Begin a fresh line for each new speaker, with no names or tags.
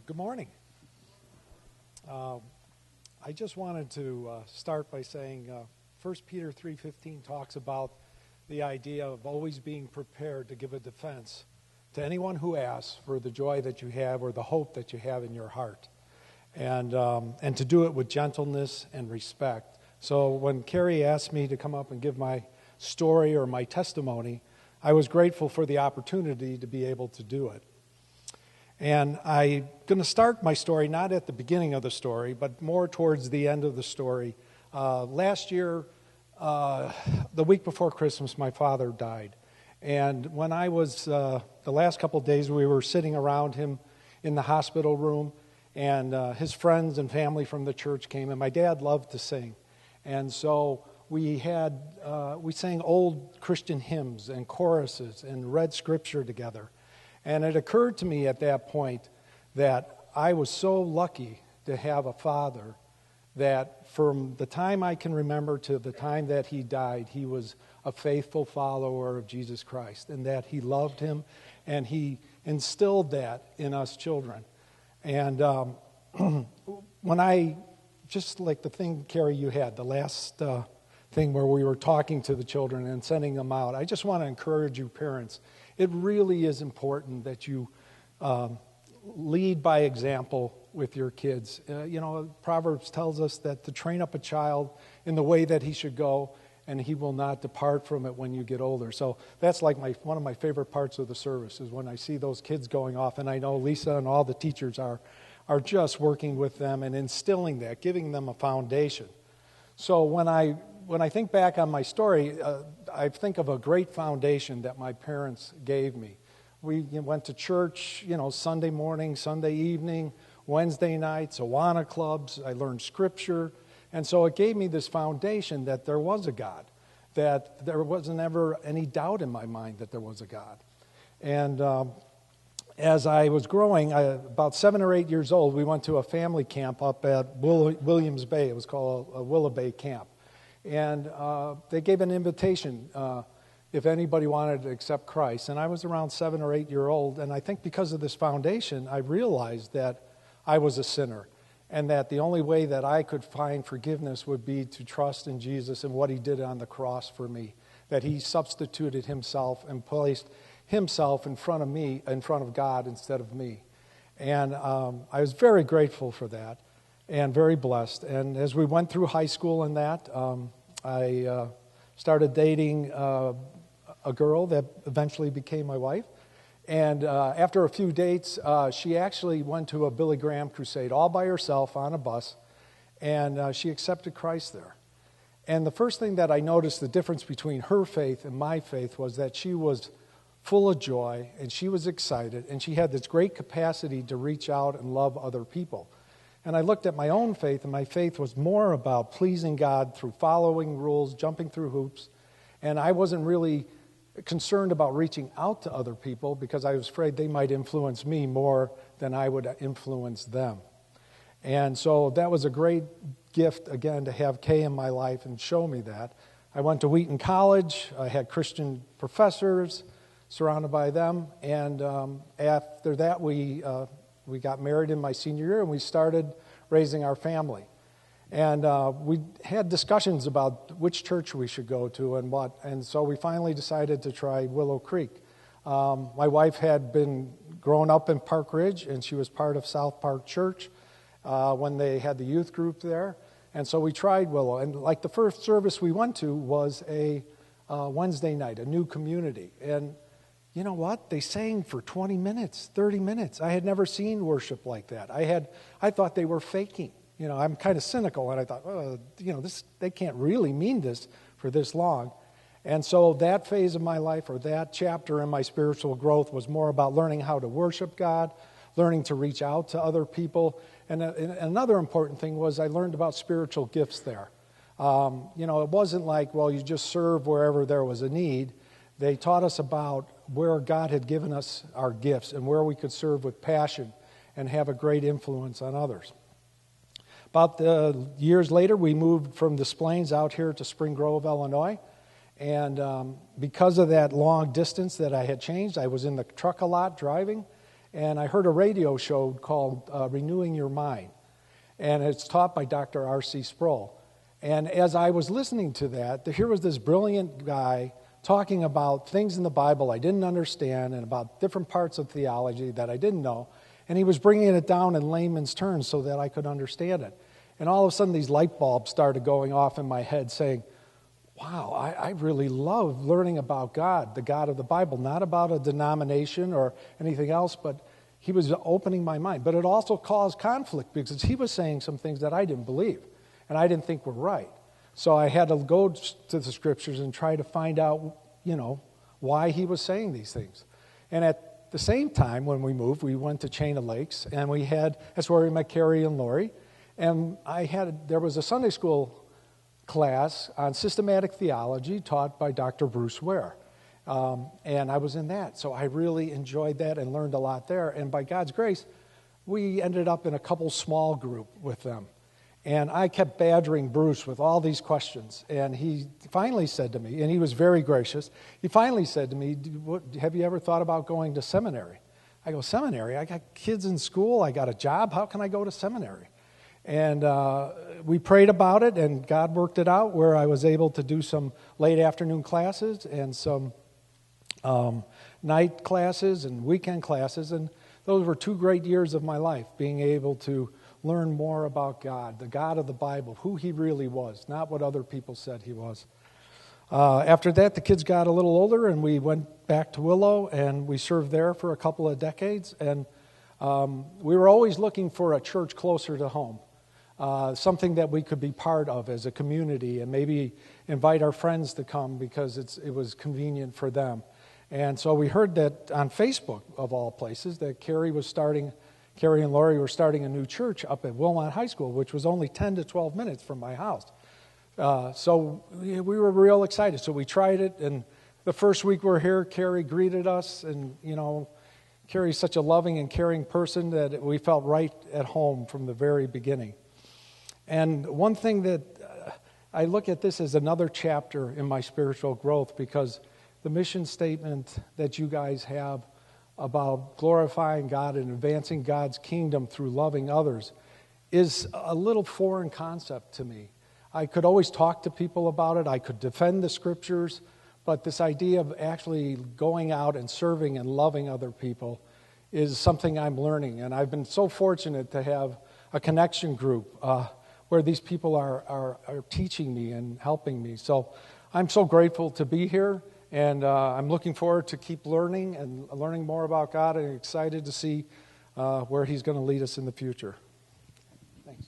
Good morning. I just wanted to start by saying 1 Peter 3:15 talks about the idea of always being prepared to give a defense to anyone who asks for the joy that you have or the hope that you have in your heart, and to do it with gentleness and respect. So when Carrie asked me to come up and give my story or my testimony, I was grateful for the opportunity to be able to do it. And I'm going to start my story not at the beginning of the story, but more towards the end of the story. Last year, the week before Christmas, my father died. And when I was, the last couple of days, we were sitting around him in the hospital room, and his friends and family from the church came, and my dad loved to sing. And so we sang old Christian hymns and choruses and read scripture together. And it occurred to me at that point that I was so lucky to have a father that from the time I can remember to the time that he died, he was a faithful follower of Jesus Christ, and that he loved him, and he instilled that in us children. And when I, just like the thing, Carrie, you had, the last thing where we were talking to the children and sending them out, I just want to encourage you parents. It really is important that you lead by example with your kids. Proverbs tells us that to train up a child in the way that he should go, and he will not depart from it when you get older. So that's like one of my favorite parts of the service is when I see those kids going off, and I know Lisa and all the teachers are just working with them and instilling that, giving them a foundation. So when I think back on my story, I think of a great foundation that my parents gave me. We went to church, Sunday morning, Sunday evening, Wednesday nights, Awana clubs. I learned scripture. And so it gave me this foundation that there was a God, that there wasn't ever any doubt in my mind that there was a God. And as I was growing, about 7 or 8 years old, we went to a family camp up at Williams Bay. It was called a Willow Bay Camp. And they gave an invitation if anybody wanted to accept Christ. And I was around 7 or 8 years old, and I think because of this foundation, I realized that I was a sinner, and that the only way that I could find forgiveness would be to trust in Jesus and what he did on the cross for me, that he substituted himself and placed himself in front of me, in front of God instead of me. And I was very grateful for that and very blessed. And as we went through high school and that, I started dating a girl that eventually became my wife. And after a few dates, she actually went to a Billy Graham crusade all by herself on a bus, and she accepted Christ there. And the first thing that I noticed, the difference between her faith and my faith, was that she was full of joy, and she was excited, and she had this great capacity to reach out and love other people. And I looked at my own faith, and my faith was more about pleasing God through following rules, jumping through hoops, and I wasn't really concerned about reaching out to other people because I was afraid they might influence me more than I would influence them. And so that was a great gift, again, to have Kay in my life and show me that. I went to Wheaton College. I had Christian professors, surrounded by them, and after that we got married in my senior year, and we started raising our family. And we had discussions about which church we should go to and what, and so we finally decided to try Willow Creek. My wife had been grown up in Park Ridge, and she was part of South Park Church when they had the youth group there, and so we tried Willow. And like the first service we went to was a Wednesday night, a new community, and you know what? They sang for 20 minutes, 30 minutes. I had never seen worship like that. I thought they were faking. I'm kind of cynical, and I thought, they can't really mean this for this long. And so that phase of my life, or that chapter in my spiritual growth, was more about learning how to worship God, learning to reach out to other people. And another important thing was I learned about spiritual gifts there. It wasn't like, you just serve wherever there was a need. They taught us about where God had given us our gifts and where we could serve with passion and have a great influence on others. About years later, we moved from Des Plaines out here to Spring Grove, Illinois. And because of that long distance that I had changed, I was in the truck a lot driving. and I heard a radio show called Renewing Your Mind, and it's taught by Dr. R.C. Sproul. And as I was listening to that, here was this brilliant guy talking about things in the Bible I didn't understand and about different parts of theology that I didn't know, and he was bringing it down in layman's terms so that I could understand it. And all of a sudden, these light bulbs started going off in my head saying, wow, I really love learning about God, the God of the Bible, not about a denomination or anything else, but he was opening my mind. But it also caused conflict because he was saying some things that I didn't believe and I didn't think were right. So I had to go to the scriptures and try to find out, why he was saying these things. And at the same time, when we moved, we went to Chain of Lakes, and that's where we met Carrie and Lori. And there was a Sunday school class on systematic theology taught by Dr. Bruce Ware. And I was in that. So I really enjoyed that and learned a lot there. And by God's grace, we ended up in a couple small group with them. And I kept badgering Bruce with all these questions. And he finally said to me, and he was very gracious, he finally said to me, have you ever thought about going to seminary? I go, seminary? I got kids in school. I got a job. How can I go to seminary? And we prayed about it, and God worked it out where I was able to do some late afternoon classes and some night classes and weekend classes. And those were 2 great years of my life, being able to learn more about God, the God of the Bible, who he really was, not what other people said he was. After that, the kids got a little older, and we went back to Willow, and we served there for a couple of decades. And we were always looking for a church closer to home, something that we could be part of as a community and maybe invite our friends to come because it was convenient for them. And so we heard that on Facebook, of all places, that Carrie and Lori were starting a new church up at Wilmot High School, which was only 10 to 12 minutes from my house. So we were real excited. So we tried it, and the first week we were here, Carrie greeted us, and, Carrie's such a loving and caring person that we felt right at home from the very beginning. And one thing that I look at this as another chapter in my spiritual growth, because the mission statement that you guys have about glorifying God and advancing God's kingdom through loving others is a little foreign concept to me. I could always talk to people about it. I could defend the scriptures, but this idea of actually going out and serving and loving other people is something I'm learning. And I've been so fortunate to have a connection group where these people are teaching me and helping me. So I'm so grateful to be here. And I'm looking forward to keep learning and learning more about God, and excited to see where he's going to lead us in the future. Thanks.